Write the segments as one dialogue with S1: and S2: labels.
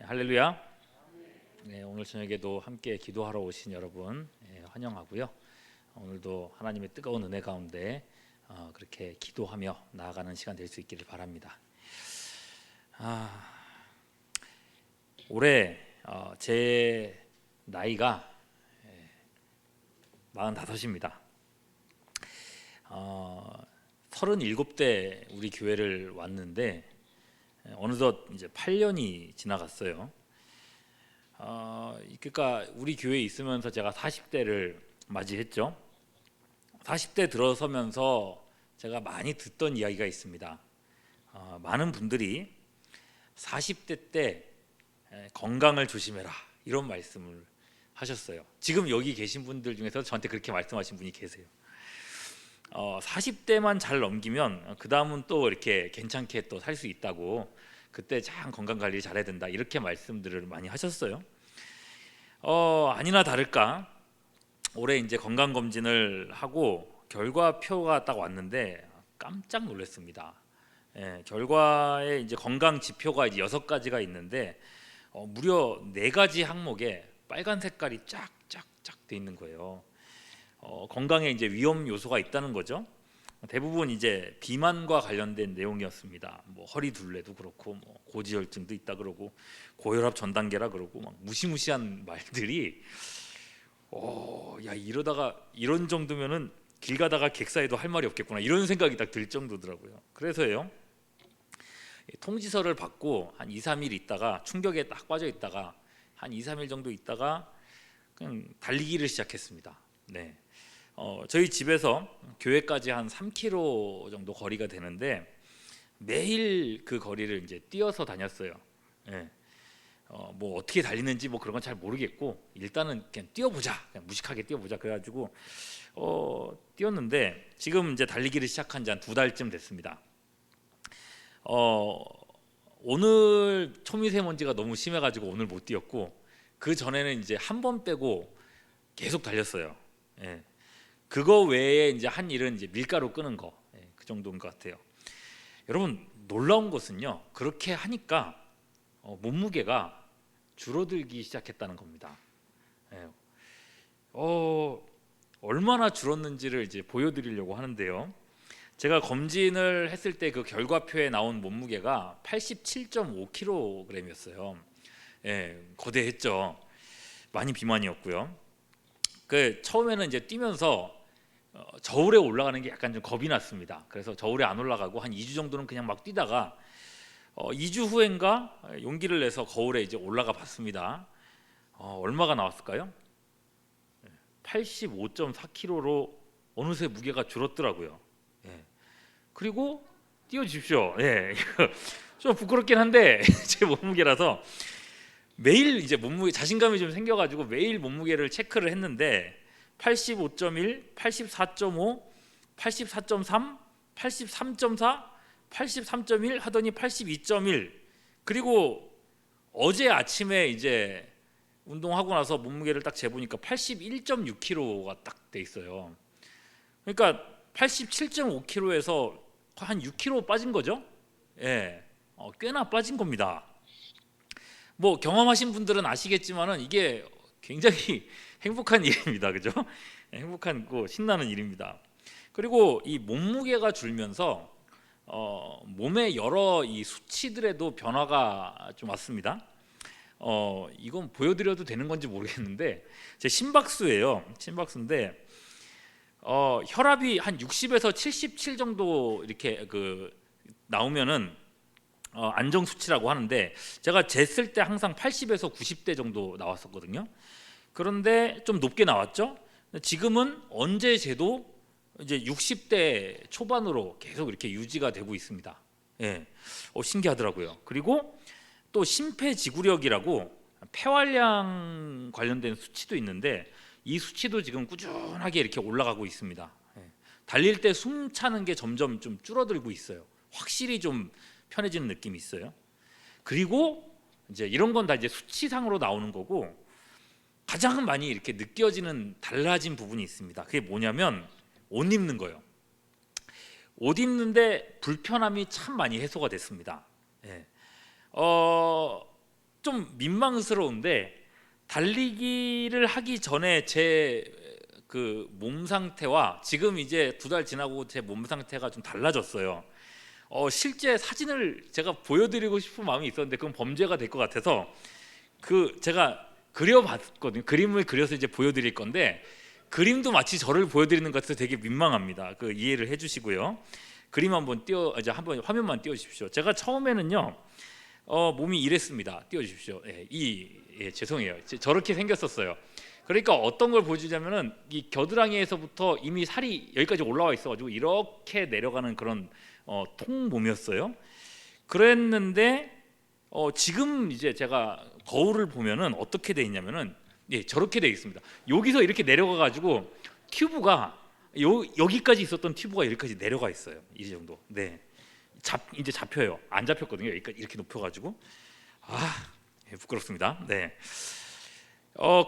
S1: 할렐루야. 네, 오늘 저녁에도 함께 기도하러 오신 여러분 환영하고요. 오늘도 하나님의 뜨거운 은혜 가운데 그렇게 기도하며 나아가는 시간 될 수 있기를 바랍니다. 올해 제 나이가 45입니다. 37대 우리 교회를 왔는데 어느덧 이제 8년이 지나갔어요. 그러니까 우리 교회에 있으면서 제가 40대를 맞이했죠. 40대 들어서면서 제가 많이 듣던 이야기가 있습니다. 많은 분들이 40대 때 건강을 조심해라 이런 말씀을 하셨어요. 지금 여기 계신 분들 중에서 저한테 그렇게 말씀하신 분이 계세요. 40대만 잘 넘기면 그 다음은 또 이렇게 괜찮게 또 살 수 있다고, 그때 참 건강 관리 잘해야 된다 이렇게 말씀들을 많이 하셨어요. 아니나 다를까 올해 이제 건강 검진을 하고 결과표가 딱 왔는데 깜짝 놀랐습니다. 결과에 이제 건강 지표가 이제 6가지가 있는데 무려 4가지 항목에 빨간 색깔이 쫙쫙쫙 돼 있는 거예요. 건강에 이제 위험 요소가 있다는 거죠. 대부분 이제 비만과 관련된 내용이었습니다. 뭐 허리 둘레도 그렇고, 뭐 고지혈증도 있다 그러고, 고혈압 전 단계라 그러고, 막 무시무시한 말들이, 야 이러다가 이런 정도면은 길 가다가 객사해도 할 말이 없겠구나 이런 생각이 딱 들 정도더라고요. 그래서요, 통지서를 받고 한 2-3일 있다가 충격에 딱 빠져 있다가 한 2-3일 정도 있다가 그냥 달리기를 시작했습니다. 네. 저희 집에서 교회까지 한 3km 정도 거리가 되는데 매일 그 거리를 이제 뛰어서 다녔어요. 뭐 어떻게 달리는지 뭐 그런 건 잘 모르겠고 일단은 그냥 뛰어보자, 그냥 무식하게 뛰어보자 그래가지고 뛰었는데 지금 이제 달리기를 시작한 지 한 2달쯤 됐습니다. 오늘 초미세먼지가 너무 심해가지고 오늘 못 뛰었고, 그 전에는 이제 한 번 빼고 계속 달렸어요. 그거 외에 이제 한 일은 이제 밀가루 끄는 거, 그 정도인 것 같아요. 여러분 놀라운 것은요, 그렇게 하니까 몸무게가 줄어들기 시작했다는 겁니다. 얼마나 줄었는지를 이제 보여드리려고 하는데요. 제가 검진을 했을 때 그 결과표에 나온 몸무게가 87.5kg이었어요. 거대했죠. 많이 비만이었고요. 그 처음에는 이제 뛰면서 저울에 올라가는 게 약간 좀 겁이 났습니다. 그래서 저울에 안 올라가고 한 2주 정도는 그냥 막 뛰다가 2주 후인가 용기를 내서 거울에 이제 올라가 봤습니다. 얼마가 나왔을까요? 85.4kg로 어느새 무게가 줄었더라고요. 그리고 뛰어주십시오. 좀 부끄럽긴 한데 제 몸무게라서 매일 이제 몸무게 자신감이 좀 생겨가지고 매일 몸무게를 체크를 했는데 85.1, 84.5, 84.3, 83.4, 83.1 하더니 82.1, 그리고 어제 아침에 이제 운동하고 나서 몸무게를 딱 재보니까 81.6kg가 딱 돼 있어요. 그러니까 87.5kg에서 한 6kg 빠진 거죠. 꽤나 빠진 겁니다. 뭐 경험하신 분들은 아시겠지만은 이게 굉장히 행복한 일입니다. 그죠? 행복하고 신나는 일입니다. 그리고 이 몸무게가 줄면서 몸의 여러 이 수치들에도 변화가 좀 왔습니다. 이건 보여드려도 되는 건지 모르겠는데 제 심박수예요. 심박수인데 혈압이 한 60에서 77 정도 이렇게 나오면은 안정 수치라고 하는데, 제가 쟀을 때 항상 80에서 90대 정도 나왔었거든요. 그런데 좀 높게 나왔죠. 지금은 언제 재도 이제 60대 초반으로 계속 이렇게 유지가 되고 있습니다. 신기하더라고요. 그리고 또 심폐지구력이라고 폐활량 관련된 수치도 있는데 이 수치도 지금 꾸준하게 이렇게 올라가고 있습니다. 달릴 때 숨 차는 게 점점 좀 줄어들고 있어요. 확실히 좀 편해지는 느낌이 있어요. 그리고 이제 이런 건 다 이제 수치상으로 나오는 거고, 가장 많이 이렇게 느껴지는 달라진 부분이 있습니다. 그게 뭐냐면 옷 입는 거예요. 옷 입는데 불편함이 참 많이 해소가 됐습니다. 좀 민망스러운데 달리기를 하기 전에 제 그 몸 상태와 지금 이제 2달 지나고 제 몸 상태가 좀 달라졌어요. 실제 사진을 제가 보여드리고 싶은 마음이 있었는데 그건 범죄가 될 것 같아서 제가 그려봤거든요. 그림을 그려서 이제 보여드릴 건데 그림도 마치 저를 보여드리는 것 같아서 되게 민망합니다. 이해를 해주시고요. 그림 한번 이제 한번 화면만 띄워주십시오. 제가 처음에는요 몸이 이랬습니다. 띄워주십시오. 죄송해요. 저렇게 생겼었어요. 그러니까 어떤 걸 보여주자면은 이 겨드랑이에서부터 이미 살이 여기까지 올라와 있어가지고 이렇게 내려가는 그런 통몸이었어요. 그랬는데 지금 이제 제가 거울을 보면은 어떻게 돼 있냐면은 저렇게 돼 있습니다. 여기서 이렇게 내려가가지고 튜브가 여기까지 있었던 튜브가 여기까지 내려가 있어요. 이 정도. 네. 이제 잡혀요. 안 잡혔거든요. 여기까지 이렇게 높여가지고 부끄럽습니다. 네.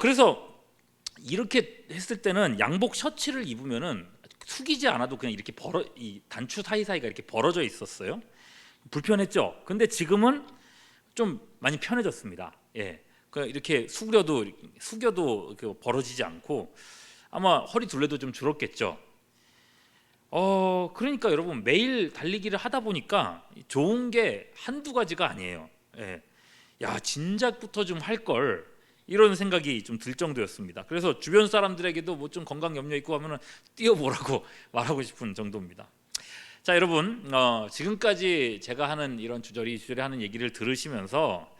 S1: 그래서 이렇게 했을 때는 양복 셔츠를 입으면은 숙이지 않아도 그냥 이렇게 이 단추 사이사이가 이렇게 벌어져 있었어요. 불편했죠. 근데 지금은 좀 많이 편해졌습니다. 이렇게 숙여도 벌어지지 않고 아마 허리 둘레도 좀 줄었겠죠. 그러니까 여러분 매일 달리기를 하다 보니까 좋은 게 한두 가지가 아니에요. 야 진작부터 좀 할 걸 이런 생각이 좀 들 정도였습니다. 그래서 주변 사람들에게도 뭐 좀 건강 염려 있고 하면은 뛰어보라고 말하고 싶은 정도입니다. 자 여러분 지금까지 제가 하는 이런 주저리 하는 얘기를 들으시면서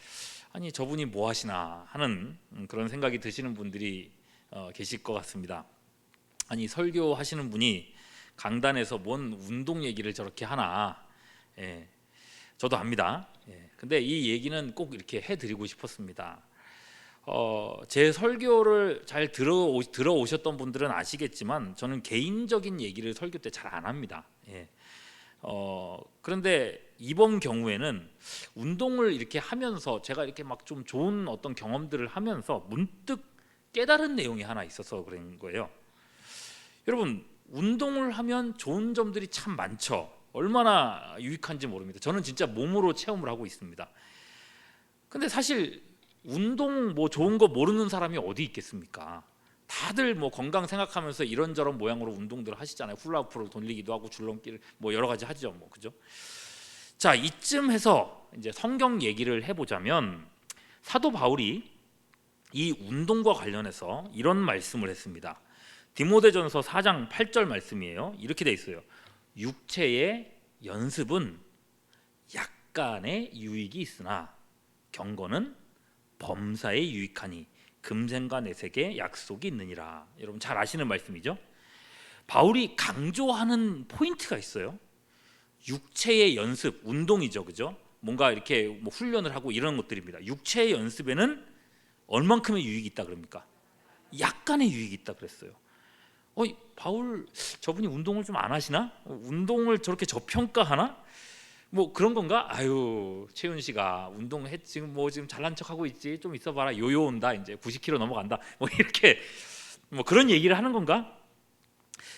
S1: 아니 저분이 뭐 하시나 하는 그런 생각이 드시는 분들이 계실 것 같습니다. 아니 설교하시는 분이 강단에서 뭔 운동 얘기를 저렇게 하나. 저도 압니다. 근데 이 얘기는 꼭 이렇게 해드리고 싶었습니다. 제 설교를 잘 들어오셨던 분들은 아시겠지만 저는 개인적인 얘기를 설교 때 잘 안 합니다. 그런데 이번 경우에는 운동을 이렇게 하면서 제가 이렇게 막 좀 좋은 어떤 경험들을 하면서 문득 깨달은 내용이 하나 있어서 그런 거예요. 여러분 운동을 하면 좋은 점들이 참 많죠. 얼마나 유익한지 모릅니다. 저는 진짜 몸으로 체험을 하고 있습니다. 근데 사실 운동 뭐 좋은 거 모르는 사람이 어디 있겠습니까? 다들 뭐 건강 생각하면서 이런저런 모양으로 운동들 하시잖아요. 훌라후프를 돌리기도 하고 줄넘기를 뭐 여러 가지 하죠. 뭐 그죠? 자 이쯤 해서 이제 성경 얘기를 해보자면 사도 바울이 이 운동과 관련해서 이런 말씀을 했습니다. 디모데전서 4장 8절 말씀이에요. 이렇게 돼 있어요. 육체의 연습은 약간의 유익이 있으나 경건은 범사에 유익하니 금생과 내색에 약속이 있느니라. 여러분 잘 아시는 말씀이죠. 바울이 강조하는 포인트가 있어요. 육체의 연습, 운동이죠, 그죠? 뭔가 이렇게 뭐 훈련을 하고 이런 것들입니다. 육체의 연습에는 얼만큼의 유익이 있다 그럽니까? 약간의 유익이 있다 그랬어요. 바울 저분이 운동을 좀 안 하시나? 운동을 저렇게 저평가하나? 뭐 그런 건가? 아유 최윤 씨가 운동해 지금 잘난 척하고 있지. 좀 있어봐라 요요 온다. 이제 90kg 넘어간다. 뭐 이렇게 뭐 그런 얘기를 하는 건가?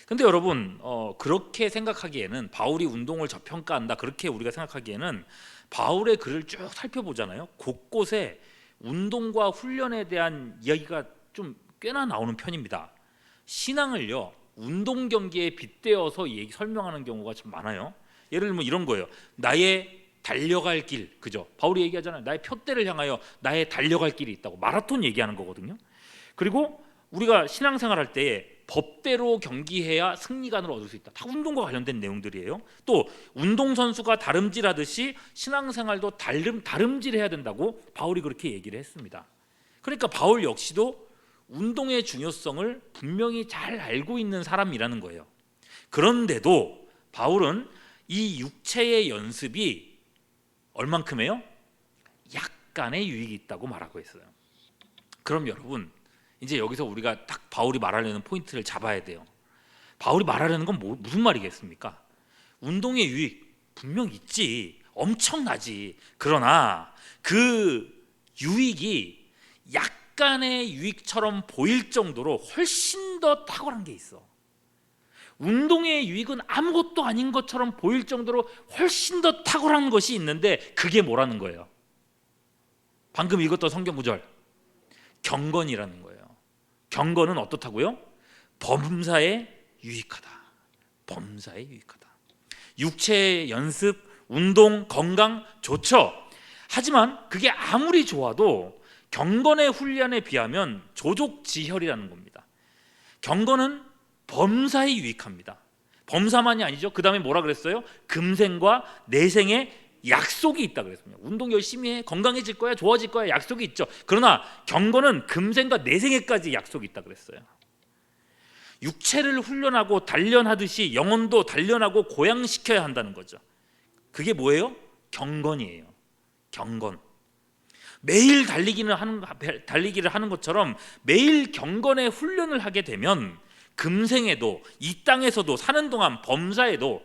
S1: 근데 여러분 그렇게 생각하기에는 바울이 운동을 저평가한다 그렇게 우리가 생각하기에는 바울의 글을 쭉 살펴보잖아요. 곳곳에 운동과 훈련에 대한 이야기가 좀 꽤나 나오는 편입니다. 신앙을요 운동 경기에 빗대어서 설명하는 경우가 좀 많아요. 예를 들면 이런 거예요. 나의 달려갈 길, 그죠? 바울이 얘기하잖아요. 나의 표대를 향하여 나의 달려갈 길이 있다고. 마라톤 얘기하는 거거든요. 그리고 우리가 신앙생활할 때에 법대로 경기해야 승리관을 얻을 수 있다. 다 운동과 관련된 내용들이에요. 또 운동선수가 다름질하듯이 신앙생활도 다름질해야 된다고 바울이 그렇게 얘기를 했습니다. 그러니까 바울 역시도 운동의 중요성을 분명히 잘 알고 있는 사람이라는 거예요. 그런데도 바울은 이 육체의 연습이 얼만큼이에요? 약간의 유익이 있다고 말하고 있어요. 그럼 여러분 이제 여기서 우리가 딱 바울이 말하려는 포인트를 잡아야 돼요. 바울이 말하려는 건 무슨 말이겠습니까? 운동의 유익 분명 있지, 엄청나지. 그러나 그 유익이 약간의 유익처럼 보일 정도로 훨씬 더 탁월한 게 있어. 운동의 유익은 아무것도 아닌 것처럼 보일 정도로 훨씬 더 탁월한 것이 있는데 그게 뭐라는 거예요? 방금 읽었던 성경 구절, 경건이라는 거예요. 경건은 어떻다고요? 범사에 유익하다. 범사에 유익하다. 육체의 연습, 운동, 건강 좋죠. 하지만 그게 아무리 좋아도 경건의 훈련에 비하면 조족지혈이라는 겁니다. 경건은 범사에 유익합니다. 범사만이 아니죠. 그 다음에 뭐라 그랬어요? 금생과 내생의 약속이 있다 그랬습니다. 운동 열심히 해, 건강해질 거야, 좋아질 거야, 약속이 있죠. 그러나 경건은 금생과 내생에까지 약속이 있다 그랬어요. 육체를 훈련하고 단련하듯이 영혼도 단련하고 고양시켜야 한다는 거죠. 그게 뭐예요? 경건이에요. 경건. 매일 달리기를 하는 것처럼 매일 경건의 훈련을 하게 되면 금생에도, 이 땅에서도 사는 동안 범사에도,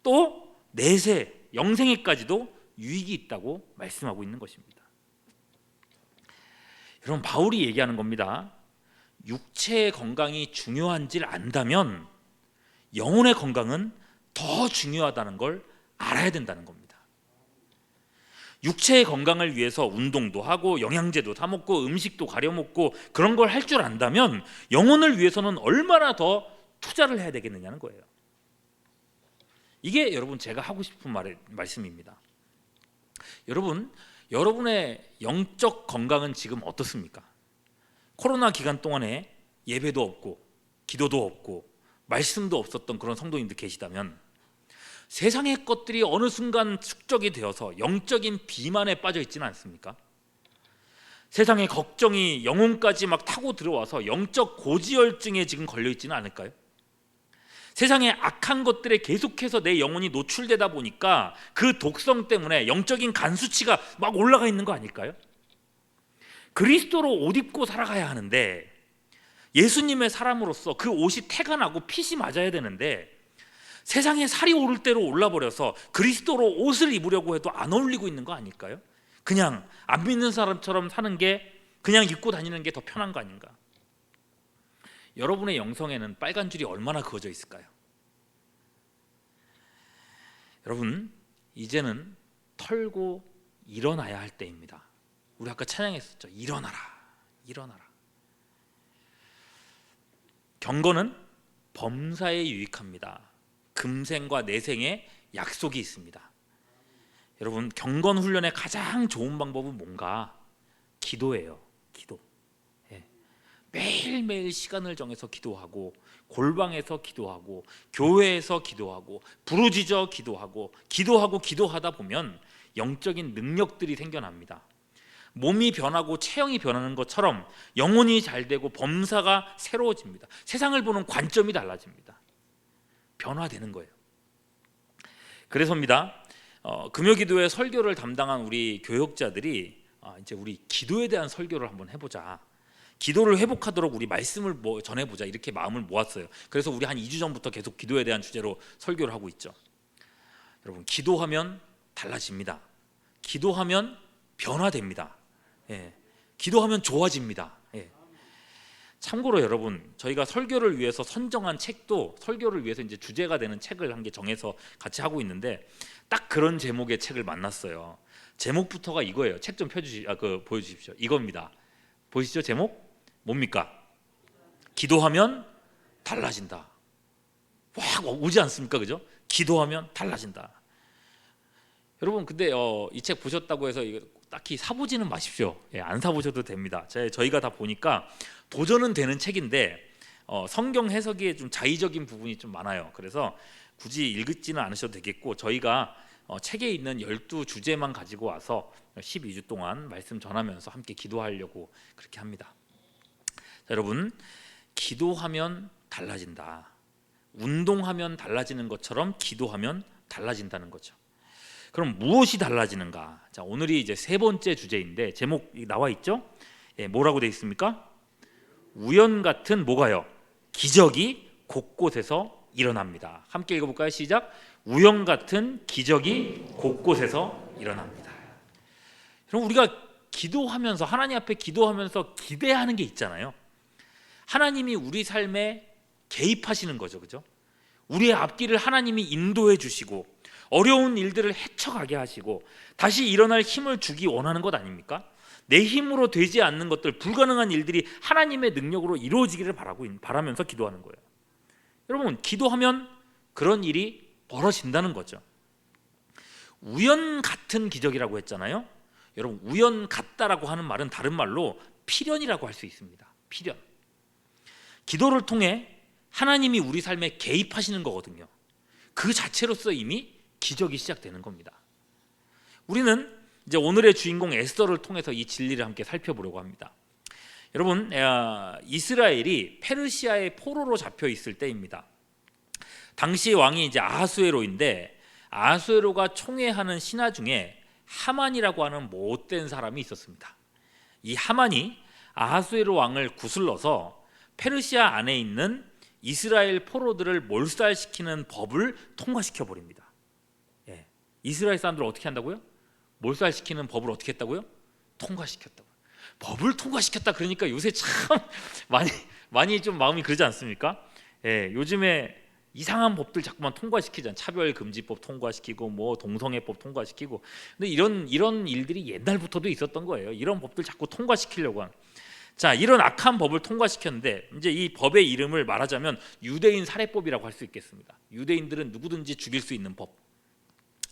S1: 또 내세 영생에까지도 유익이 있다고 말씀하고 있는 것입니다. 여러분, 바울이 얘기하는 겁니다. 육체의 건강이 중요한지를 안다면 영혼의 건강은 더 중요하다는 걸 알아야 된다는 겁니다. 육체의 건강을 위해서 운동도 하고 영양제도 사 먹고 음식도 가려 먹고 그런 걸 할 줄 안다면 영혼을 위해서는 얼마나 더 투자를 해야 되겠느냐는 거예요. 이게 여러분 제가 하고 싶은 말씀입니다. 여러분, 여러분의 영적 건강은 지금 어떻습니까? 코로나 기간 동안에 예배도 없고 기도도 없고 말씀도 없었던 그런 성도님들 계시다면 세상의 것들이 어느 순간 축적이 되어서 영적인 비만에 빠져 있지는 않습니까? 세상의 걱정이 영혼까지 막 타고 들어와서 영적 고지혈증에 지금 걸려 있지는 않을까요? 세상의 악한 것들에 계속해서 내 영혼이 노출되다 보니까 그 독성 때문에 영적인 간 수치가 막 올라가 있는 거 아닐까요? 그리스도로 옷 입고 살아가야 하는데, 예수님의 사람으로서 그 옷이 태가 나고 핏이 맞아야 되는데 세상에 살이 오를 대로 올라버려서 그리스도로 옷을 입으려고 해도 안 어울리고 있는 거 아닐까요? 그냥 안 믿는 사람처럼 사는 게, 그냥 입고 다니는 게 더 편한 거 아닌가? 여러분의 영성에는 빨간 줄이 얼마나 그어져 있을까요? 여러분, 이제는 털고 일어나야 할 때입니다. 우리 아까 찬양했었죠. 일어나라, 일어나라. 경건은 범사에 유익합니다. 금생과 내생에 약속이 있습니다. 여러분, 경건 훈련의 가장 좋은 방법은 뭔가? 기도예요. 기도. 매일매일 시간을 정해서 기도하고, 골방에서 기도하고, 교회에서 기도하고, 부르짖어 기도하고, 기도하다 보면 영적인 능력들이 생겨납니다. 몸이 변하고 체형이 변하는 것처럼 영혼이 잘 되고 범사가 새로워집니다. 세상을 보는 관점이 달라집니다. 변화되는 거예요. 그래서입니다. 금요기도회 설교를 담당한 우리 교역자들이 이제 우리 기도에 대한 설교를 한번 해보자, 기도를 회복하도록 우리 말씀을 전해보자, 이렇게 마음을 모았어요. 그래서 우리 한 2주 전부터 계속 기도에 대한 주제로 설교를 하고 있죠. 여러분, 기도하면 달라집니다. 기도하면 변화됩니다. 기도하면 좋아집니다. 참고로 여러분, 저희가 설교를 위해서 선정한 책도 설교를 위해서 이제 주제가 되는 책을 한 개 정해서 같이 하고 있는데, 딱 그런 제목의 책을 만났어요. 제목부터가 이거예요. 책 좀 보여주십시오. 이겁니다. 보이시죠? 제목 뭡니까? 기도하면 달라진다. 확 오지 않습니까? 그죠? 기도하면 달라진다. 여러분, 근데 이 책 보셨다고 해서 이거 딱히 사보지는 마십시오. 안 사보셔도 됩니다. 저희가 다 보니까 도전은 되는 책인데 성경 해석에 좀 자의적인 부분이 좀 많아요. 그래서 굳이 읽지는 않으셔도 되겠고, 저희가 책에 있는 12주제만 가지고 와서 12주 동안 말씀 전하면서 함께 기도하려고 그렇게 합니다. 자, 여러분, 기도하면 달라진다. 운동하면 달라지는 것처럼 기도하면 달라진다는 거죠. 그럼 무엇이 달라지는가? 자, 오늘이 이제 세 번째 주제인데 제목이 나와 있죠? 뭐라고 되어 있습니까? 우연 같은 뭐가요? 기적이 곳곳에서 일어납니다. 함께 읽어볼까요? 시작. 우연 같은 기적이 곳곳에서 일어납니다. 그럼 우리가 기도하면서, 하나님 앞에 기도하면서 기대하는 게 있잖아요. 하나님이 우리 삶에 개입하시는 거죠, 그죠? 우리의 앞길을 하나님이 인도해 주시고 어려운 일들을 헤쳐가게 하시고 다시 일어날 힘을 주기 원하는 것 아닙니까? 내 힘으로 되지 않는 것들, 불가능한 일들이 하나님의 능력으로 이루어지기를 바라면서 기도하는 거예요. 여러분, 기도하면 그런 일이 벌어진다는 거죠. 우연 같은 기적이라고 했잖아요. 여러분, 우연 같다라고 하는 말은 다른 말로 필연이라고 할 수 있습니다. 필연. 기도를 통해 하나님이 우리 삶에 개입하시는 거거든요. 그 자체로서 이미 기적이 시작되는 겁니다. 우리는 이제 오늘의 주인공 에스더를 통해서 이 진리를 함께 살펴보려고 합니다. 여러분, 이스라엘이 페르시아의 포로로 잡혀 있을 때입니다. 당시 왕이 이제 아하수에로인데, 아하수에로가 총애하는 신하 중에 하만이라고 하는 못된 사람이 있었습니다. 이 하만이 아하수에로 왕을 구슬러서 페르시아 안에 있는 이스라엘 포로들을 몰살시키는 법을 통과시켜 버립니다. 이스라엘 사람들을 어떻게 한다고요? 몰살시키는 법을 어떻게 했다고요? 통과시켰다고. 법을 통과시켰다 그러니까 요새 참 많이 좀 마음이 그러지 않습니까? 요즘에 이상한 법들 자꾸만 통과시키잖아요. 차별금지법 통과시키고 뭐 동성애법 통과시키고. 근데 이런 일들이 옛날부터도 있었던 거예요. 이런 법들 자꾸 통과시키려고 하는. 자, 이런 악한 법을 통과시켰는데 이제 이 법의 이름을 말하자면 유대인 살해법이라고 할 수 있겠습니다. 유대인들은 누구든지 죽일 수 있는 법.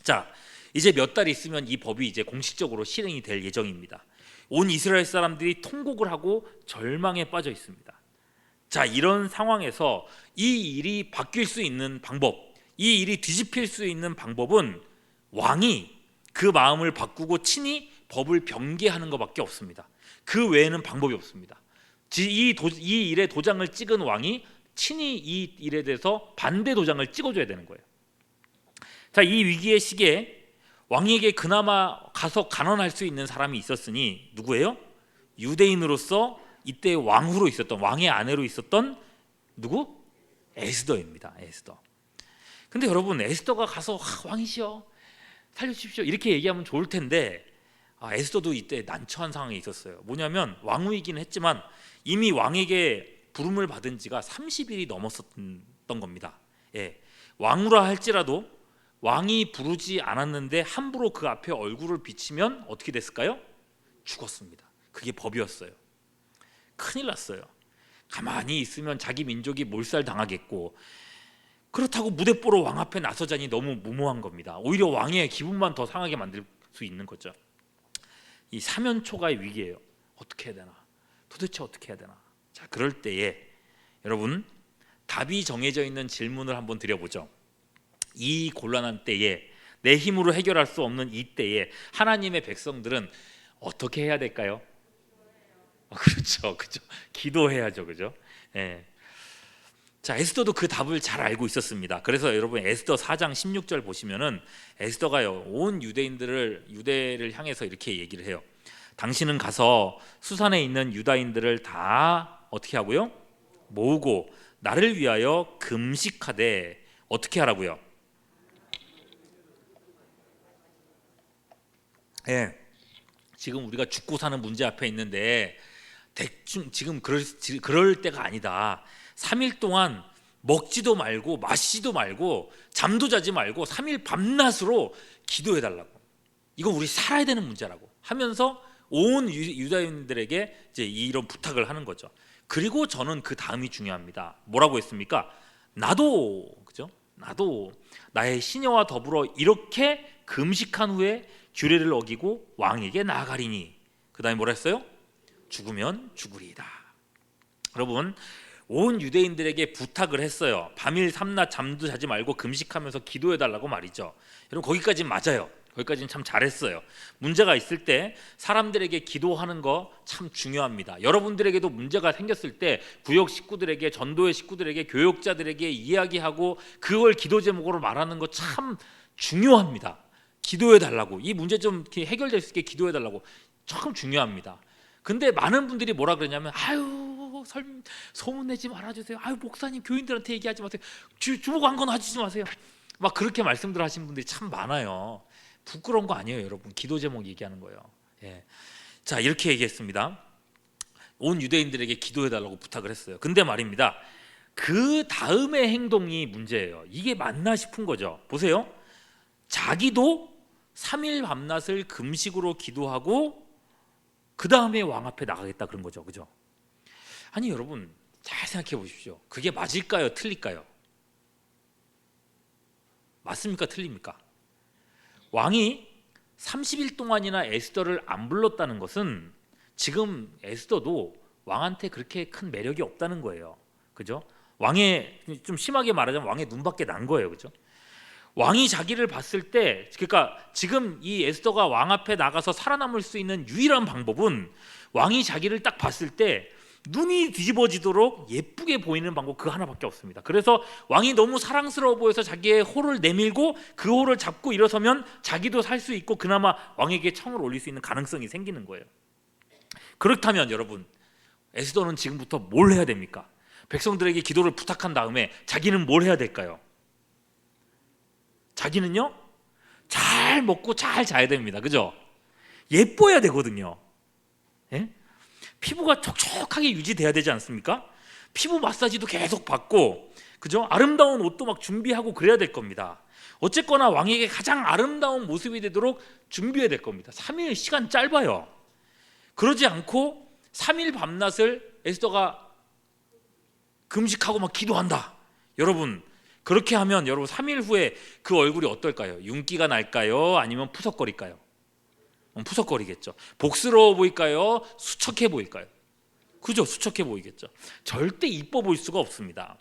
S1: 자, 이제 몇 달 있으면 이 법이 이제 공식적으로 실행이 될 예정입니다. 온 이스라엘 사람들이 통곡을 하고 절망에 빠져 있습니다. 자, 이런 상황에서 이 일이 바뀔 수 있는 방법, 이 일이 뒤집힐 수 있는 방법은 왕이 그 마음을 바꾸고 친히 법을 변개하는 것밖에 없습니다. 그 외에는 방법이 없습니다. 이 일에 도장을 찍은 왕이 친히 이 일에 대해서 반대 도장을 찍어줘야 되는 거예요. 자, 이 위기의 시기에 왕에게 그나마 가서 간언할 수 있는 사람이 있었으니 누구예요? 유대인으로서 이때 왕후로 있었던, 왕의 아내로 있었던 누구? 에스더입니다. 에스더. 근데 여러분, 에스더가 가서 왕이시여 살려주십시오 이렇게 얘기하면 좋을 텐데, 에스더도 이때 난처한 상황에 있었어요. 뭐냐면 왕후이기는 했지만 이미 왕에게 부름을 받은 지가 30일이 넘었었던 겁니다. 왕후라 할지라도 왕이 부르지 않았는데 함부로 그 앞에 얼굴을 비치면 어떻게 됐을까요? 죽었습니다. 그게 법이었어요. 큰일 났어요. 가만히 있으면 자기 민족이 몰살당하겠고, 그렇다고 무대 보러 왕 앞에 나서자니 너무 무모한 겁니다. 오히려 왕의 기분만 더 상하게 만들 수 있는 거죠. 이 사면초가의 위기예요. 어떻게 해야 되나? 도대체 어떻게 해야 되나? 자, 그럴 때에 여러분, 답이 정해져 있는 질문을 한번 드려보죠. 이 곤란한 때에, 내 힘으로 해결할 수 없는 이 때에 하나님의 백성들은 어떻게 해야 될까요? 그렇죠. 기도해야죠. 그죠? 자, 에스더도 그 답을 잘 알고 있었습니다. 그래서 여러분, 에스더 4장 16절 보시면은 에스더가요, 온 유대를 향해서 이렇게 얘기를 해요. 당신은 가서 수산에 있는 유다인들을 다 어떻게 하고요? 모으고 나를 위하여 금식하되 어떻게 하라고요? 지금 우리가 죽고 사는 문제 앞에 있는데 대충 지금 그럴 때가 아니다. 3일 동안 먹지도 말고 마시지도 말고 잠도 자지 말고 3일 밤낮으로 기도해달라고. 이건 우리 살아야 되는 문제라고 하면서 온 유다인들에게 이제 이런 부탁을 하는 거죠. 그리고 저는 그 다음이 중요합니다. 뭐라고 했습니까? 나도, 그죠? 나도 나의 시녀와 더불어 이렇게 금식한 후에 규례를 어기고 왕에게 나아가리니. 그 다음에 뭐라 했어요? 죽으면 죽으리이다. 여러분, 온 유대인들에게 부탁을 했어요. 밤일 삼낮 잠도 자지 말고 금식하면서 기도해달라고 말이죠. 여러분, 거기까지는 맞아요. 거기까지는 참 잘했어요. 문제가 있을 때 사람들에게 기도하는 거 참 중요합니다. 여러분들에게도 문제가 생겼을 때 구역 식구들에게, 전도회 식구들에게, 교역자들에게 이야기하고 그걸 기도 제목으로 말하는 거 참 중요합니다. 기도해달라고, 이 문제 좀 해결될 수 있게 기도해달라고 참 중요합니다. 근데 많은 분들이 뭐라 그러냐면, 아유 소문내지 말아주세요. 아유 목사님, 교인들한테 얘기하지 마세요. 주보고 한 건 하지 마세요. 막 그렇게 말씀들 하신 분들이 참 많아요. 부끄러운 거 아니에요, 여러분. 기도 제목 얘기하는 거예요. 자, 이렇게 얘기했습니다. 온 유대인들에게 기도해달라고 부탁을 했어요. 근데 말입니다, 그 다음의 행동이 문제예요. 이게 맞나 싶은 거죠. 보세요. 자기도 3일 밤낮을 금식으로 기도하고 그 다음에 왕 앞에 나가겠다 그런 거죠. 그죠? 아니 여러분 잘 생각해 보십시오. 그게 맞을까요? 틀릴까요? 맞습니까? 틀립니까? 왕이 30일 동안이나 에스더를 안 불렀다는 것은 지금 에스더도 왕한테 그렇게 큰 매력이 없다는 거예요. 그죠? 왕의, 좀 심하게 말하자면 왕의 눈밖에 난 거예요. 그죠? 왕이 자기를 봤을 때, 그러니까 지금 이 에스더가 왕 앞에 나가서 살아남을 수 있는 유일한 방법은 왕이 자기를 딱 봤을 때 눈이 뒤집어지도록 예쁘게 보이는 방법 그 하나밖에 없습니다. 그래서 왕이 너무 사랑스러워 보여서 자기의 호를 내밀고 그 호를 잡고 일어서면 자기도 살 수 있고 그나마 왕에게 청을 올릴 수 있는 가능성이 생기는 거예요. 그렇다면 여러분, 에스더는 지금부터 뭘 해야 됩니까? 백성들에게 기도를 부탁한 다음에 자기는 뭘 해야 될까요? 자기는요, 잘 먹고 잘 자야 됩니다. 그죠? 예뻐야 되거든요. 예? 피부가 촉촉하게 유지돼야 되지 않습니까? 피부 마사지도 계속 받고, 그죠? 아름다운 옷도 막 준비하고 그래야 될 겁니다. 어쨌거나 왕에게 가장 아름다운 모습이 되도록 준비해야 될 겁니다. 3일 시간 짧아요. 그러지 않고 3일 밤낮을 에스더가 금식하고 막 기도한다. 여러분, 그렇게 하면 여러분 3일 후에 그 얼굴이 어떨까요? 윤기가 날까요? 아니면 푸석거릴까요? 푸석거리겠죠. 복스러워 보일까요? 수척해 보일까요? 그죠? 수척해 보이겠죠. 절대 이뻐 보일 수가 없습니다.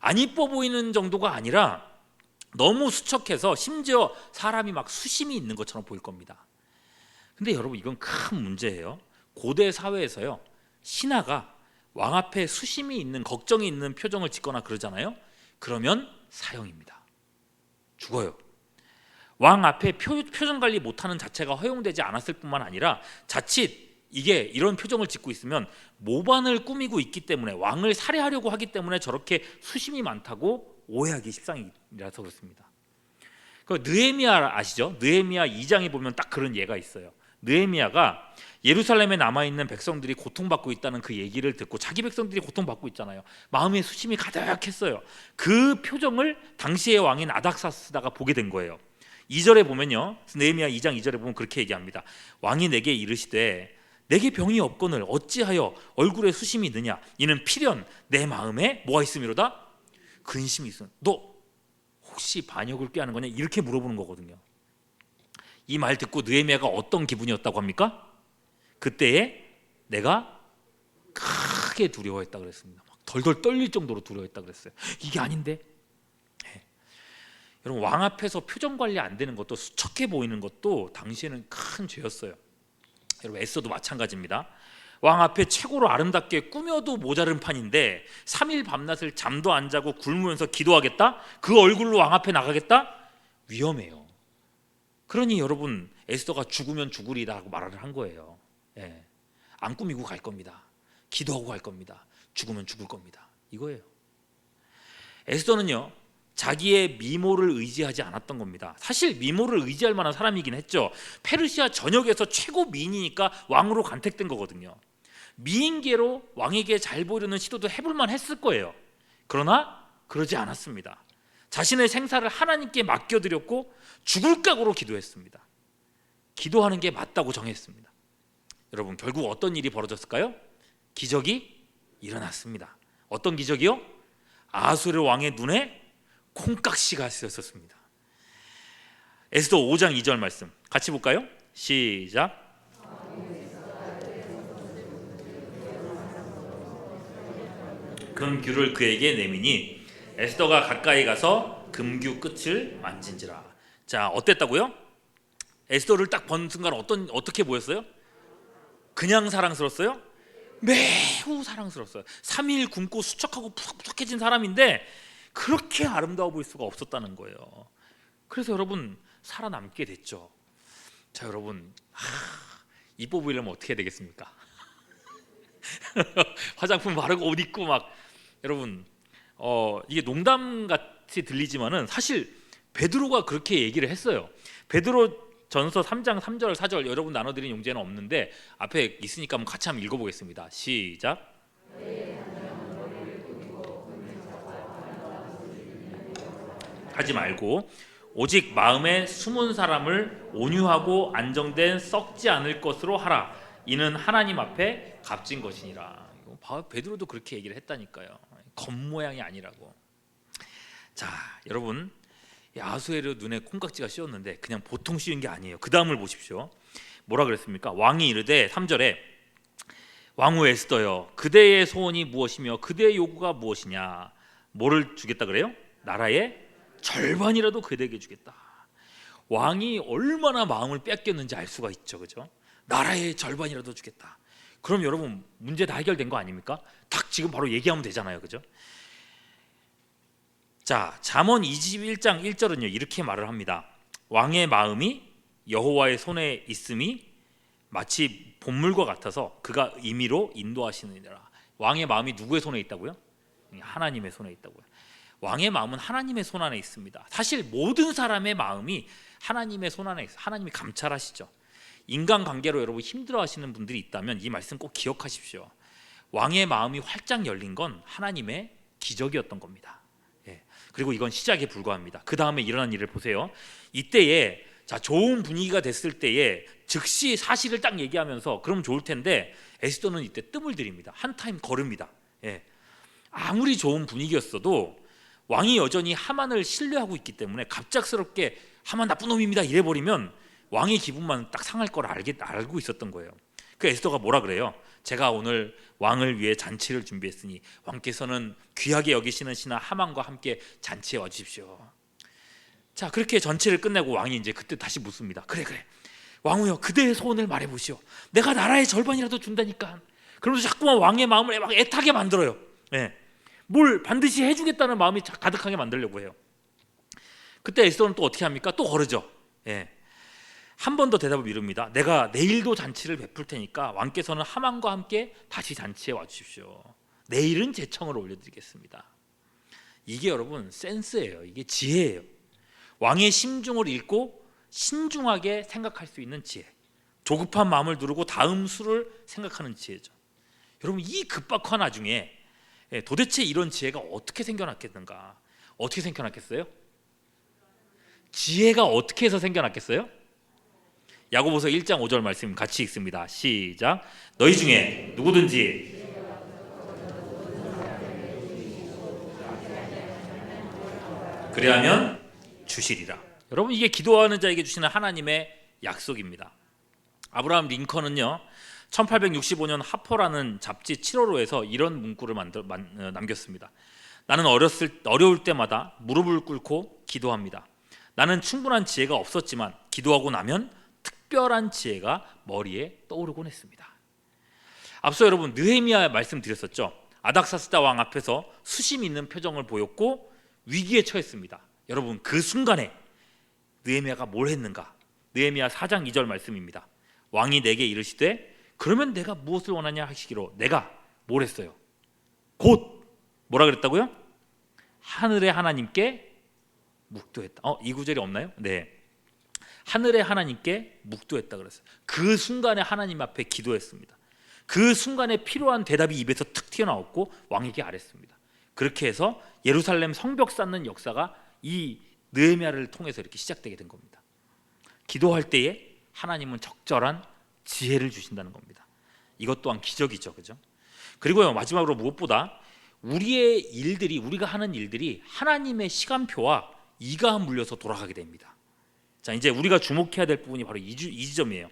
S1: 안 이뻐 보이는 정도가 아니라 너무 수척해서 심지어 사람이 막 수심이 있는 것처럼 보일 겁니다. 근데 여러분 이건 큰 문제예요. 고대 사회에서요, 신하가 왕 앞에 수심이 있는, 걱정이 있는 표정을 짓거나 그러잖아요. 그러면 사형입니다. 죽어요. 왕 앞에 표정 관리 못하는 자체가 허용되지 않았을 뿐만 아니라 자칫 이게 이런 표정을 짓고 있으면 모반을 꾸미고 있기 때문에, 왕을 살해하려고 하기 때문에 저렇게 수심이 많다고 오해하기 십상이라서 그렇습니다. 그 느헤미야 아시죠? 느헤미야 2장에 보면 딱 그런 예가 있어요. 느헤미야가 예루살렘에 남아있는 백성들이 고통받고 있다는 그 얘기를 듣고, 자기 백성들이 고통받고 있잖아요. 마음에 수심이 가득했어요. 그 표정을 당시의 왕인 아닥사스다가 보게 된 거예요. 2절에 보면요, 느헤미야 2장 2절에 보면 그렇게 얘기합니다. 왕이 내게 이르시되 내게 병이 없거늘 어찌하여 얼굴에 수심이 있느냐? 이는 필연 내 마음에 뭐가 있음이로다? 근심이 있음. 너 혹시 반역을 꾀하는 거냐? 이렇게 물어보는 거거든요. 이 말 듣고 느헤미야가 어떤 기분이었다고 합니까? 그때에 내가 크게 두려워했다 그랬습니다. 막 덜덜 떨릴 정도로 두려워했다 그랬어요. 이게 아닌데? 네. 여러분, 왕 앞에서 표정 관리 안 되는 것도, 수척해 보이는 것도 당시에는 큰 죄였어요. 여러분, 에스더도 마찬가지입니다. 왕 앞에 최고로 아름답게 꾸며도 모자른 판인데 3일 밤낮을 잠도 안 자고 굶으면서 기도하겠다? 그 얼굴로 왕 앞에 나가겠다? 위험해요. 그러니 여러분, 에스더가 죽으면 죽으리라고 말을 한 거예요. 예. 안 꾸미고 갈 겁니다. 기도하고 갈 겁니다. 죽으면 죽을 겁니다. 이거예요. 에스더는요, 자기의 미모를 의지하지 않았던 겁니다. 사실 미모를 의지할 만한 사람이긴 했죠. 페르시아 전역에서 최고 미인이니까 왕으로 간택된 거거든요. 미인계로 왕에게 잘 보이려는 시도도 해볼만 했을 거예요. 그러나 그러지 않았습니다. 자신의 생사를 하나님께 맡겨드렸고 죽을 각오로 기도했습니다. 기도하는 게 맞다고 정했습니다. 여러분, 결국 어떤 일이 벌어졌을까요? 기적이 일어났습니다. 어떤 기적이요? 아수르 왕의 눈에 콩깍지가 쓰였었습니다. 에스더 5장 2절 말씀 같이 볼까요? 시작. 금규를 그에게 내미니 에스더가 가까이 가서 금규 끝을 만진지라. 자, 어땠다고요? 에스더를 딱 본 순간 어떻게 보였어요? 그냥 사랑스러웠어요? 매우 사랑스러웠어요. 3일 굶고 수척하고 푸석푸석해진 사람인데 그렇게 아름다워 보일 수가 없었다는 거예요. 그래서 여러분, 살아남게 됐죠. 자, 여러분, 이뻐 보이려면 어떻게 해야 되겠습니까? 화장품 바르고 옷 입고 막, 여러분, 이게 농담 같이 들리지만은 사실 베드로가 그렇게 얘기를 했어요. 베드로 전서 3장 3절 4절 여러분 나눠드린 용제는 없는데 앞에 있으니까 한번 같이 한번 읽어보겠습니다. 시작. 하지 말고 오직 마음에 숨은 사람을 온유하고 안정된 썩지 않을 것으로 하라. 이는 하나님 앞에 값진 것이니라. 베드로도 그렇게 얘기를 했다니까요. 겉모양이 아니라고. 자, 여러분, 아수에르 눈에 콩깍지가 씌었는데 그냥 보통 씌운 게 아니에요. 그 다음을 보십시오. 뭐라 그랬습니까? 왕이 이르되 3절에 왕후 에스더여, 그대의 소원이 무엇이며 그대의 요구가 무엇이냐? 뭐를 주겠다 그래요? 나라의 절반이라도 그대에게 주겠다. 왕이 얼마나 마음을 뺏겼는지 알 수가 있죠, 그죠? 나라의 절반이라도 주겠다. 그럼 여러분 문제 다 해결된 거 아닙니까? 딱 지금 바로 얘기하면 되잖아요, 그죠? 자, 잠언 21장 1절은요 이렇게 말을 합니다. 왕의 마음이 여호와의 손에 있음이 마치 본물과 같아서 그가 임의로 인도하시느니라. 왕의 마음이 누구의 손에 있다고요? 하나님의 손에 있다고요. 왕의 마음은 하나님의 손 안에 있습니다. 사실 모든 사람의 마음이 하나님의 손 안에 있어요. 하나님이 감찰하시죠. 인간관계로 여러분 힘들어하시는 분들이 있다면 이 말씀 꼭 기억하십시오. 왕의 마음이 활짝 열린 건 하나님의 기적이었던 겁니다. 그리고 이건 시작에 불과합니다. 그 다음에 일어난 일을 보세요. 이때에 자, 좋은 분위기가 됐을 때에 즉시 사실을 딱 얘기하면서 그러면 좋을 텐데 에스더는 이때 뜸을 들입니다. 한 타임 걸읍니다. 아무리 좋은 분위기였어도 왕이 여전히 하만을 신뢰하고 있기 때문에 갑작스럽게 하만 나쁜 놈입니다 이래버리면 왕의 기분만 딱 상할 걸 알고 있었던 거예요. 그 에스더가 뭐라 그래요? 제가 오늘 왕을 위해 잔치를 준비했으니 왕께서는 귀하게 여기시는 신하 하만과 함께 잔치에 와주십시오. 자, 그렇게 전체를 끝내고 왕이 이제 그때 다시 묻습니다. 그래 왕후여, 그대의 소원을 말해보시오. 내가 나라의 절반이라도 준다니까. 그러면서 자꾸만 왕의 마음을 막 애타게 만들어요. 뭘 반드시 해주겠다는 마음이 가득하게 만들려고 해요. 그때 에스더는 또 어떻게 합니까? 또 거르죠. 한 번 더 대답을 미룹니다. 내가 내일도 잔치를 베풀 테니까 왕께서는 하만과 함께 다시 잔치에 와주십시오. 내일은 제 청을 올려드리겠습니다. 이게 여러분 센스예요. 이게 지혜예요. 왕의 심중을 읽고 신중하게 생각할 수 있는 지혜, 조급한 마음을 누르고 다음 수를 생각하는 지혜죠. 여러분 이 급박한 와중에 도대체 이런 지혜가 어떻게 생겨났겠는가? 어떻게 생겨났겠어요? 지혜가 어떻게 해서 생겨났겠어요? 야고보서 1장 5절 말씀 같이 읽습니다. 시작. 너희 중에 누구든지 그리하면 주시리라. 여러분 이게 기도하는 자에게 주시는 하나님의 약속입니다. 아브라함 링컨은요 1865년 하퍼라는 잡지 7월호에서 이런 문구를 남겼습니다. 나는 어려울 때마다 무릎을 꿇고 기도합니다. 나는 충분한 지혜가 없었지만 기도하고 나면 특별한 지혜가 머리에 떠오르곤 했습니다. 앞서 여러분 느헤미야 말씀드렸었죠. 아닥사스다 왕 앞에서 수심 있는 표정을 보였고 위기에 처했습니다. 여러분 그 순간에 느헤미야가 뭘 했는가? 느헤미야 4장 2절 말씀입니다. 왕이 내게 이르시되 그러면 내가 무엇을 원하냐 하시기로 내가 뭘 했어요? 곧 뭐라 그랬다고요? 하늘의 하나님께 묵도했다. 이 구절이 없나요? 네. 하늘의 하나님께 묵도했다 그랬어요. 그 순간에 하나님 앞에 기도했습니다. 그 순간에 필요한 대답이 입에서 툭 튀어나왔고 왕에게 아뢰습니다. 그렇게 해서 예루살렘 성벽 쌓는 역사가 이 느헤미야를 통해서 이렇게 시작되게 된 겁니다. 기도할 때에 하나님은 적절한 지혜를 주신다는 겁니다. 이것 또한 기적이죠, 그죠? 그리고요 마지막으로 무엇보다 우리가 하는 일들이 하나님의 시간표와 이가 물려서 돌아가게 됩니다. 자, 이제 우리가 주목해야 될 부분이 바로 이 지점이에요.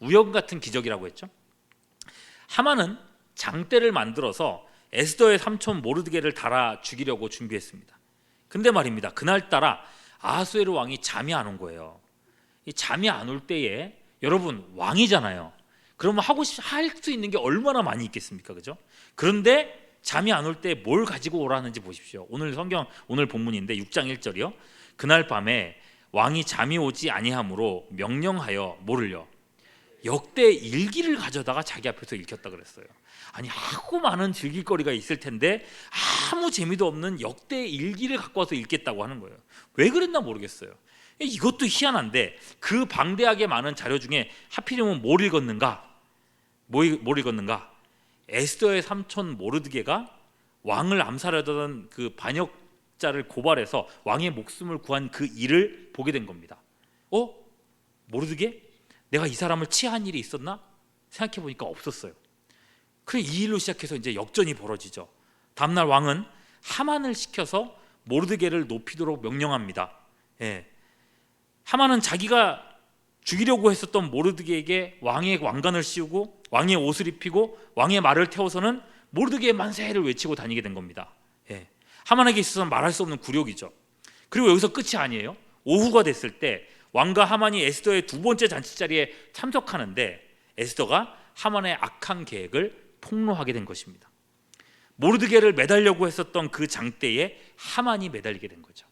S1: 우연 같은 기적이라고 했죠. 하만은 장대를 만들어서 에스더의 삼촌 모르드게를 달아 죽이려고 준비했습니다. 근데 말입니다. 그날따라 아하수에르 왕이 잠이 안 온 거예요. 이 잠이 안 올 때에 여러분 왕이잖아요. 그러면 할 수 있는 게 얼마나 많이 있겠습니까, 그죠? 그런데 잠이 안 올 때 뭘 가지고 오라는지 보십시오. 오늘 본문인데 6장 1절이요. 그날 밤에 왕이 잠이 오지 아니하므로 명령하여 뭐를요? 역대 일기를 가져다가 자기 앞에서 읽혔다 그랬어요. 아니 하고 많은 즐길거리가 있을 텐데 아무 재미도 없는 역대 일기를 갖고 와서 읽겠다고 하는 거예요. 왜 그랬나 모르겠어요. 이것도 희한한데 그 방대하게 많은 자료 중에 하필이면 뭘 읽었는가? 뭘 읽었는가? 에스더의 삼촌 모르드게가 왕을 암살하던 그 반역 자를 고발해서 왕의 목숨을 구한 그 일을 보게 된 겁니다. 모르드게? 내가 이 사람을 치한 일이 있었나? 생각해 보니까 없었어요. 그래 이 일로 시작해서 이제 역전이 벌어지죠. 다음날 왕은 하만을 시켜서 모르드게를 높이도록 명령합니다. 하만은 자기가 죽이려고 했었던 모르드게에게 왕의 왕관을 씌우고 왕의 옷을 입히고 왕의 말을 태워서는 모르드게 만세를 외치고 다니게 된 겁니다. 하만에게 있어서는 말할 수 없는 굴욕이죠. 그리고 여기서 끝이 아니에요. 오후가 됐을 때 왕과 하만이 에스더의 두 번째 잔치자리에 참석하는데 에스더가 하만의 악한 계획을 폭로하게 된 것입니다. 모르드게를 매달려고 했었던 그 장대에 하만이 매달리게 된 거죠.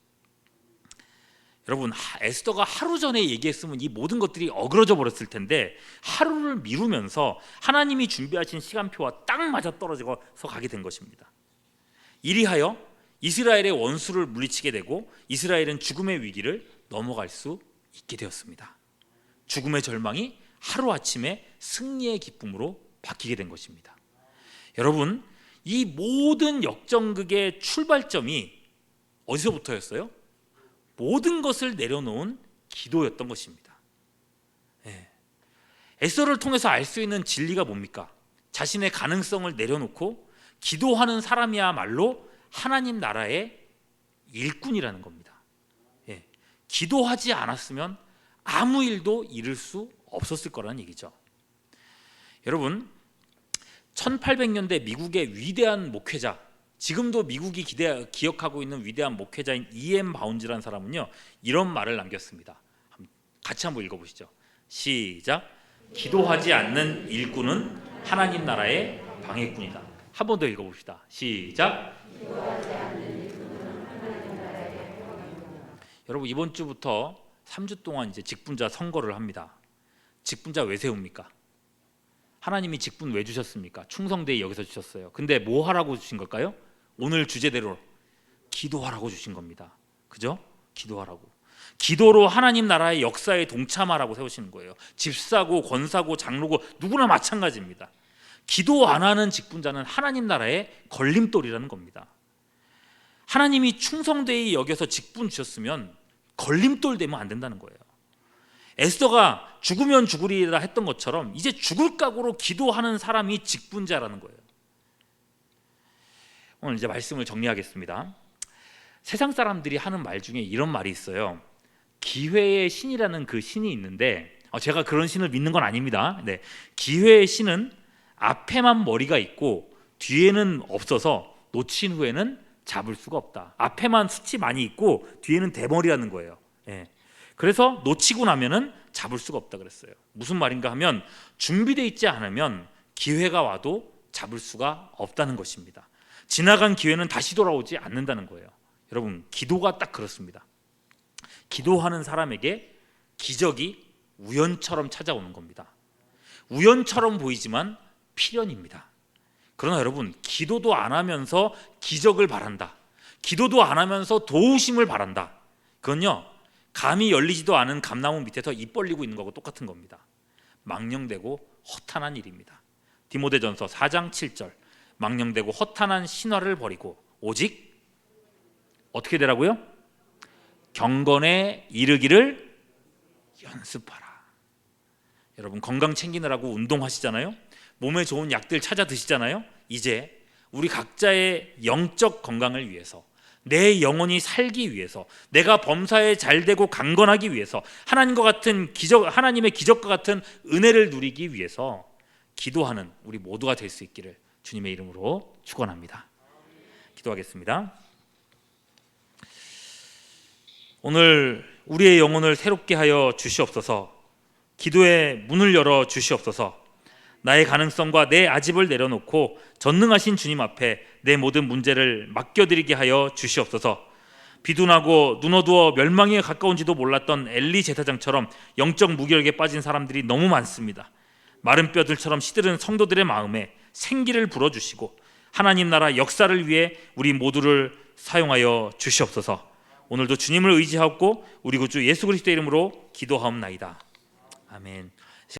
S1: 여러분, 에스더가 하루 전에 얘기했으면 이 모든 것들이 어그러져 버렸을 텐데 하루를 미루면서 하나님이 준비하신 시간표와 딱 맞아 떨어져서 가게 된 것입니다. 이리하여 이스라엘의 원수를 물리치게 되고 이스라엘은 죽음의 위기를 넘어갈 수 있게 되었습니다. 죽음의 절망이 하루아침에 승리의 기쁨으로 바뀌게 된 것입니다. 여러분, 이 모든 역전극의 출발점이 어디서부터였어요? 모든 것을 내려놓은 기도였던 것입니다. 에스더를 통해서 알 수 있는 진리가 뭡니까? 자신의 가능성을 내려놓고 기도하는 사람이야말로 하나님 나라의 일꾼이라는 겁니다. 기도하지 않았으면 아무 일도 이룰 수 없었을 거라는 얘기죠. 여러분, 1800년대 미국의 위대한 목회자, 지금도 미국이 기억하고 있는 위대한 목회자인 E.M. 바운즈라는 사람은요, 이런 말을 남겼습니다. 같이 한번 읽어보시죠. 시작. 기도하지 않는 일꾼은 하나님 나라의 방해꾼이다. 한 번 더 읽어봅시다. 시작. 여러분, 이번 주부터 3주 동안 이제 직분자 선거를 합니다. 직분자 왜 세웁니까? 하나님이 직분 왜 주셨습니까? 충성되이 여기서 주셨어요. 근데 뭐 하라고 주신 걸까요? 오늘 주제대로 기도하라고 주신 겁니다. 그죠? 기도하라고. 기도로 하나님 나라의 역사에 동참하라고 세우시는 거예요. 집사고 권사고 장로고 누구나 마찬가지입니다. 기도 안 하는 직분자는 하나님 나라의 걸림돌이라는 겁니다. 하나님이 충성되이 여겨서 직분 주셨으면 걸림돌 되면 안 된다는 거예요. 에스더가 죽으면 죽으리라 했던 것처럼 이제 죽을 각오로 기도하는 사람이 직분자라는 거예요. 오늘 이제 말씀을 정리하겠습니다. 세상 사람들이 하는 말 중에 이런 말이 있어요. 기회의 신이라는 그 신이 있는데 제가 그런 신을 믿는 건 아닙니다. 기회의 신은 앞에만 머리가 있고 뒤에는 없어서 놓친 후에는 잡을 수가 없다. 앞에만 숱이 많이 있고 뒤에는 대머리라는 거예요. 그래서 놓치고 나면은 잡을 수가 없다 그랬어요. 무슨 말인가 하면 준비되어 있지 않으면 기회가 와도 잡을 수가 없다는 것입니다. 지나간 기회는 다시 돌아오지 않는다는 거예요. 여러분, 기도가 딱 그렇습니다. 기도하는 사람에게 기적이 우연처럼 찾아오는 겁니다. 우연처럼 보이지만 필연입니다. 그러나 여러분, 기도도 안 하면서 기적을 바란다, 기도도 안 하면서 도우심을 바란다, 그건요 감이 열리지도 않은 감나무 밑에서 입 벌리고 있는 거하고 똑같은 겁니다. 망령되고 허탄한 일입니다. 디모데전서 4장 7절, 망령되고 허탄한 신화를 버리고 오직 어떻게 되라고요? 경건에 이르기를 연습하라. 여러분, 건강 챙기느라고 운동하시잖아요. 몸에 좋은 약들 찾아 드시잖아요. 이제 우리 각자의 영적 건강을 위해서, 내 영혼이 살기 위해서, 내가 범사에 잘되고 강건하기 위해서, 하나님과 같은 하나님의 기적과 같은 은혜를 누리기 위해서 기도하는 우리 모두가 될 수 있기를 주님의 이름으로 축원합니다. 기도하겠습니다. 오늘 우리의 영혼을 새롭게 하여 주시옵소서. 기도의 문을 열어 주시옵소서. 나의 가능성과 내 아집을 내려놓고 전능하신 주님 앞에 내 모든 문제를 맡겨드리게 하여 주시옵소서. 비둔하고 눈 어두워 멸망에 가까운지도 몰랐던 엘리 제사장처럼 영적 무기력에 빠진 사람들이 너무 많습니다. 마른 뼈들처럼 시들은 성도들의 마음에 생기를 불어주시고 하나님 나라 역사를 위해 우리 모두를 사용하여 주시옵소서. 오늘도 주님을 의지하고 우리 구주 예수 그리스도의 이름으로 기도하옵나이다. 아멘.